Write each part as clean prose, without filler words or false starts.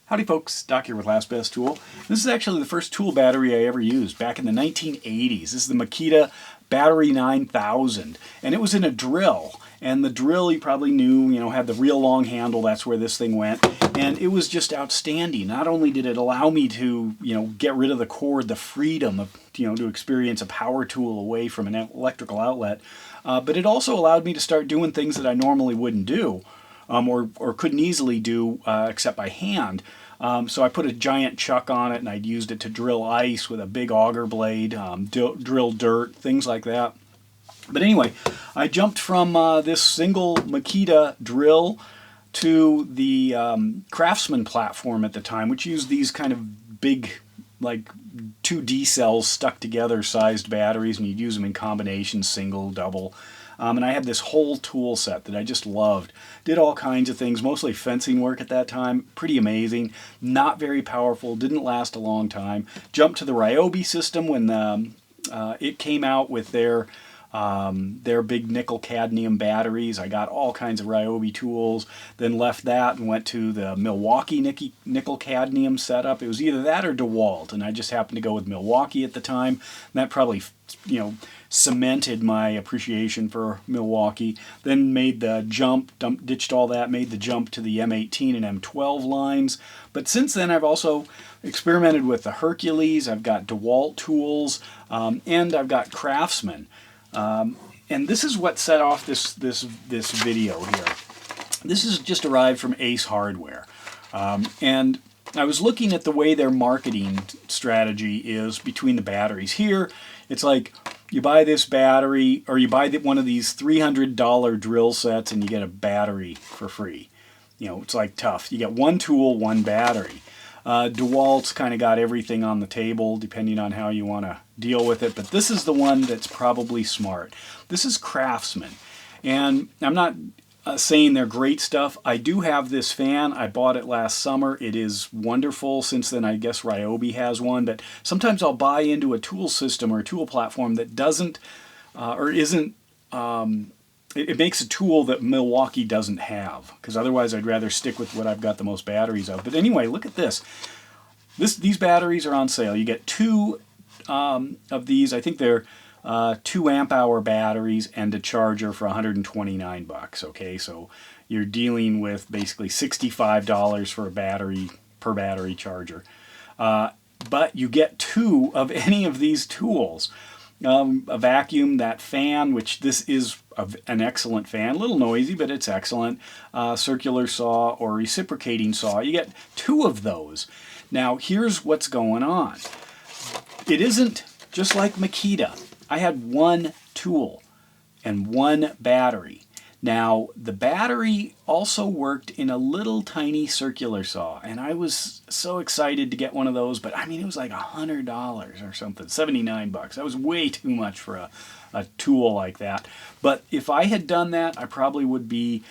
Howdy folks, Doc here with Last Best Tool. This is actually the first tool battery I ever used back in the 1980s. This is the Makita Battery 9000, and it was in a drill. And the drill, you probably knew, had the real long handle. That's where this thing went. And it was just outstanding. Not only did it allow me to, get rid of the cord, the freedom of, to experience a power tool away from an electrical outlet, but it also allowed me to start doing things that I normally wouldn't do. Or couldn't easily do except by hand. So I put a giant chuck on it, and I'd used it to drill ice with a big auger blade, drill dirt, things like that. But anyway, I jumped from this single Makita drill to the Craftsman platform at the time, which used these kind of big, like 2 D cells stuck together sized batteries, and you'd use them in combination, single, double. And I had this whole tool set that I just loved. Did all kinds of things, mostly fencing work at that time. Pretty amazing. Not very powerful, didn't last a long time. Jumped to the Ryobi system when it came out with their big nickel cadmium batteries. I got all kinds of Ryobi tools, then left that and went to the Milwaukee nickel cadmium setup. It was either that or DeWalt, and I just happened to go with Milwaukee at the time. And that probably, cemented my appreciation for Milwaukee. Then made the jump, ditched all that, made the jump to the M18 and M12 lines. But since then, I've also experimented with the Hercules. I've got DeWalt tools, and I've got Craftsman. And this is what set off this video here. This has just arrived from Ace Hardware. And I was looking at the way their marketing strategy is between the batteries. Here, it's like you buy this battery, or you buy one of these $300 drill sets and you get a battery for free. It's like tough. You get one tool, one battery. DeWalt's kind of got everything on the table, depending on how you want to deal with it. But this is the one that's probably smart. This is Craftsman. And I'm not saying they're great stuff. I do have this fan. I bought it last summer. It is wonderful. Since then, I guess Ryobi has one. But sometimes I'll buy into a tool system or a tool platform that doesn't or isn't... It makes a tool that Milwaukee doesn't have, because otherwise I'd rather stick with what I've got the most batteries of. But anyway, look at this. These batteries are on sale. You get 2 of these. I think they're 2 amp hour batteries and a charger for $129. Okay, so you're dealing with basically $65 for a battery per battery charger. But you get 2 of any of these tools. A vacuum, that fan, which this is an excellent fan, a little noisy, but it's excellent. Circular saw or reciprocating saw. You get 2 of those. Now, here's what's going on. It isn't just like Makita. I had 1 tool and 1 battery. Now, the battery also worked in a little tiny circular saw, and I was so excited to get one of those, but I mean, it was like $100 or something, $79. That was way too much for a tool like that. But if I had done that, I probably would be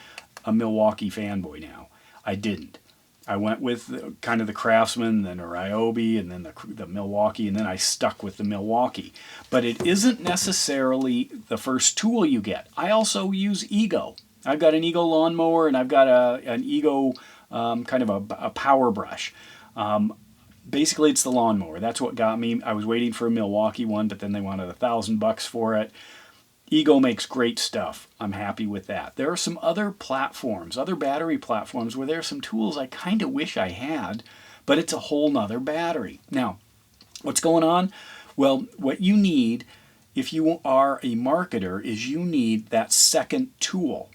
a Milwaukee fanboy now. I didn't. I went with kind of the Craftsman, then a Ryobi, and then the Milwaukee, and then I stuck with the Milwaukee. But it isn't necessarily the first tool you get. I also use Ego. I've got an Ego lawnmower, and I've got an Ego kind of a power brush. Basically, it's the lawnmower. That's what got me. I was waiting for a Milwaukee one, but then they wanted $1,000 for it. Ego makes great stuff. I'm happy with that. There are some other platforms, other battery platforms, where there are some tools I kind of wish I had, but it's a whole nother battery. Now, what's going on? Well, what you need, if you are a marketer, is you need that second tool.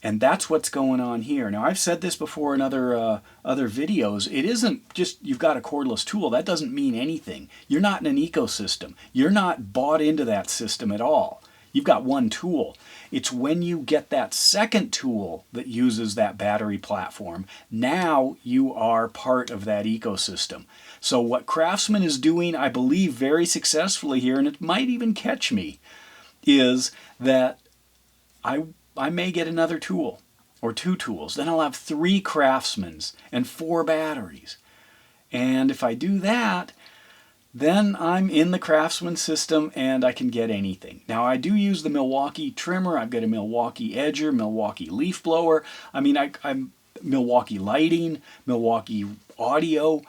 And that's what's going on here. Now, I've said this before in other videos. It isn't just you've got a cordless tool. That doesn't mean anything. You're not in an ecosystem. You're not bought into that system at all. You've got 1 tool. It's when you get that second tool that uses that battery platform, now you are part of that ecosystem. So what Craftsman is doing, I believe very successfully here, and it might even catch me, is that I may get another tool or 2 tools. Then I'll have 3 Craftsmans and 4 batteries. And if I do that, then I'm in the Craftsman system and I can get anything. Now, I do use the Milwaukee trimmer. I've got a Milwaukee edger, Milwaukee leaf blower. I mean, I'm Milwaukee lighting, Milwaukee audio.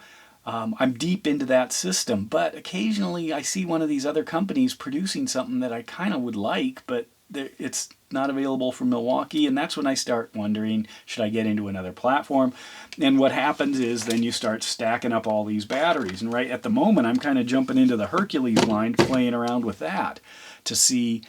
I'm deep into that system, but occasionally I see one of these other companies producing something that I kind of would like, but it's not available from Milwaukee, and that's when I start wondering, should I get into another platform? And what happens is then you start stacking up all these batteries, and right at the moment I'm kind of jumping into the Hercules line, playing around with that to see,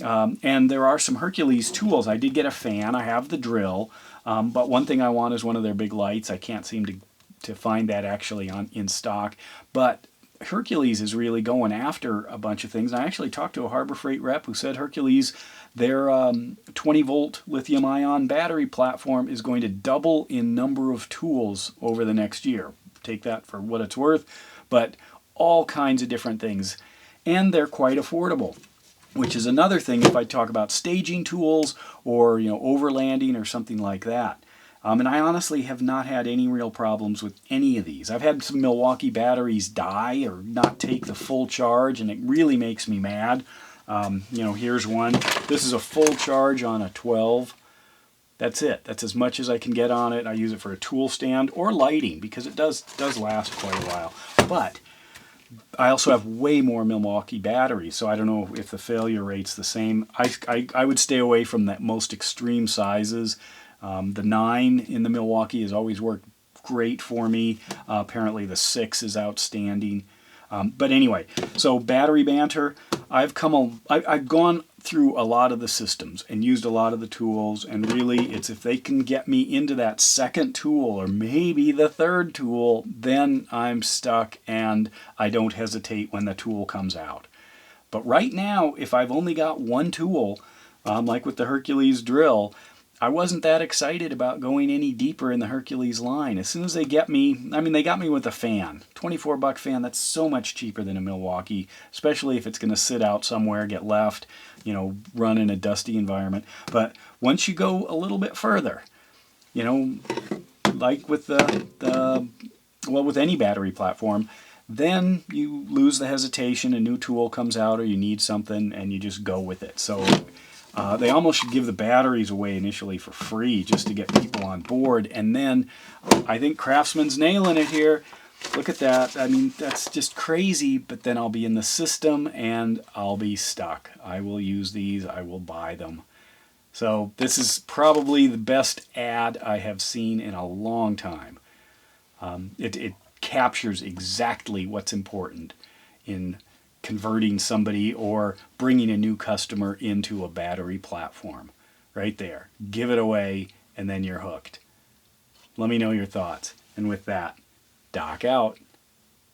and there are some Hercules tools. I did get a fan, I have the drill, but one thing I want is one of their big lights. I can't seem to find that actually in stock, but Hercules is really going after a bunch of things. I actually talked to a Harbor Freight rep who said Hercules, their 20-volt lithium-ion battery platform is going to double in number of tools over the next year. Take that for what it's worth, but all kinds of different things. And they're quite affordable, which is another thing if I talk about staging tools or overlanding or something like that. And I honestly have not had any real problems with any of these. I've had some Milwaukee batteries die or not take the full charge, and it really makes me mad. Here's one. This is a full charge on a 12. That's it. That's as much as I can get on it. I use it for a tool stand or lighting because it does last quite a while. But I also have way more Milwaukee batteries, so I don't know if the failure rate's the same. I would stay away from the most extreme sizes. The 9 in the Milwaukee has always worked great for me. Apparently the 6 is outstanding. But anyway, so battery banter, I've gone through a lot of the systems and used a lot of the tools, and really it's if they can get me into that second tool or maybe the third tool, then I'm stuck and I don't hesitate when the tool comes out. But right now, if I've only got one tool, like with the Hercules drill, I wasn't that excited about going any deeper in the Hercules line. As soon as they get me, they got me with a fan. $24 fan, that's so much cheaper than a Milwaukee, especially if it's going to sit out somewhere, get left, run in a dusty environment. But once you go a little bit further, like with with any battery platform, then you lose the hesitation, a new tool comes out or you need something and you just go with it. So they almost should give the batteries away initially for free just to get people on board. And then I think Craftsman's nailing it here. Look at that. That's just crazy, but then I'll be in the system and I'll be stuck. I will use these. I will buy them. So this is probably the best ad I have seen in a long time. It captures exactly what's important in converting somebody or bringing a new customer into a battery platform. Right there. Give it away and then you're hooked. Let me know your thoughts. And with that, Doc out.